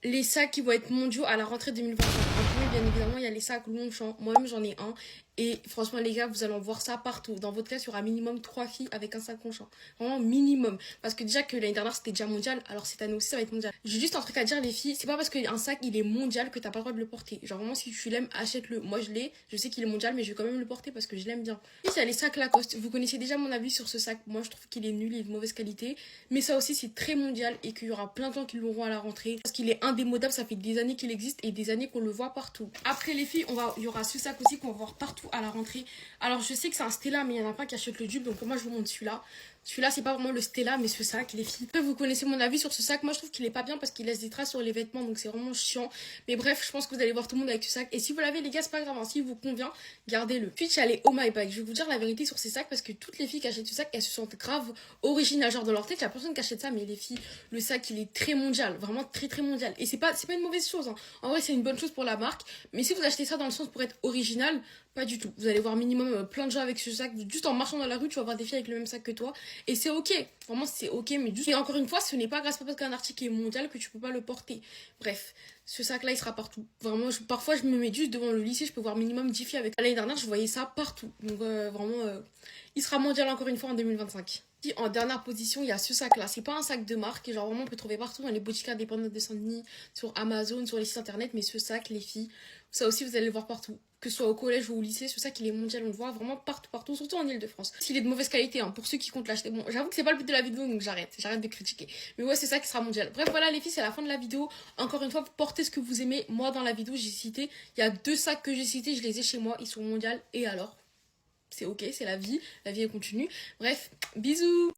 Les sacs qui vont être mondiaux à la rentrée 2025. En premier, bien évidemment, il y a les sacs Longchamp. Moi-même, j'en ai un. Et franchement, les gars, vous allez en voir ça partout. Dans votre classe, il y aura minimum 3 filles avec un sac Longchamp. Vraiment minimum. Parce que déjà que l'année dernière, c'était déjà mondial. Alors cette année aussi, ça va être mondial. J'ai juste un truc à dire, les filles. C'est pas parce qu'un sac, il est mondial que t'as pas le droit de le porter. Genre vraiment, si tu l'aimes, achète-le. Moi, je l'ai. Je sais qu'il est mondial, mais je vais quand même le porter parce que je l'aime bien. Puis, il y a les sacs Lacoste. Vous connaissez déjà mon avis sur ce sac. Moi, je trouve qu'il est nul, il est de mauvaise qualité. Mais ça aussi, c'est très mondial et qu'il y aura plein de gens qui l'auront à la rentrée. Parce qu'il est indémodable, ça fait des années qu'il existe et des années qu'on le voit partout. Après les filles, il y aura ce sac aussi qu'on va voir partout à la rentrée. Alors je sais que c'est un Stella, mais il y en a pas qui achètent le dupe, donc moi je vous montre celui-là. Celui-là, c'est pas vraiment le Stella, mais ce sac, les filles. Après, vous connaissez mon avis sur ce sac. Moi, je trouve qu'il est pas bien parce qu'il laisse des traces sur les vêtements, donc c'est vraiment chiant. Mais bref, je pense que vous allez voir tout le monde avec ce sac. Et si vous l'avez, les gars, c'est pas grave, hein. S'il vous convient, gardez-le. Ensuite, il y a les Oh My Bag. Je vais vous dire la vérité sur ces sacs parce que toutes les filles qui achètent ce sac, elles se sentent grave originales. Genre, dans leur tête, il y a personne qui achète ça, mais les filles, le sac, il est très mondial. Vraiment très, très mondial. Et c'est pas une mauvaise chose, hein. En vrai, c'est une bonne chose pour la marque. Mais si vous achetez ça dans le sens pour être original, pas du tout. Vous allez voir minimum plein de gens avec ce sac. Juste en marchant dans la rue, tu vas voir des filles avec le même sac que toi. Et c'est ok. Vraiment, c'est ok. Mais juste. Et encore une fois, ce n'est pas grâce à parce qu'un article est mondial que tu peux pas le porter. Bref, ce sac-là, il sera partout. Vraiment, parfois, je me mets juste devant le lycée. Je peux voir minimum 10 filles avec. L'année dernière, je voyais ça partout. Donc, vraiment, il sera mondial encore une fois en 2025. En dernière position, il y a ce sac-là. C'est pas un sac de marque. Genre, vraiment, on peut trouver partout dans les boutiques indépendantes de Saint-Denis, sur Amazon, sur les sites internet. Mais ce sac, les filles, ça aussi, vous allez le voir partout. Que ce soit au collège ou au lycée, ce sac, il est mondial. On le voit vraiment partout, partout, surtout en Ile-de-France. S'il est de mauvaise qualité, hein, pour ceux qui comptent l'acheter. Bon, j'avoue que c'est pas le but de la vidéo, donc j'arrête de critiquer. Mais ouais, c'est ça qui sera mondial. Bref, voilà, les filles, c'est la fin de la vidéo. Encore une fois, portez ce que vous aimez. Moi, dans la vidéo, j'ai cité, il y a 2 sacs que j'ai cités, je les ai chez moi, ils sont mondiaux. Et alors? C'est ok, c'est la vie elle continue. Bref, bisous!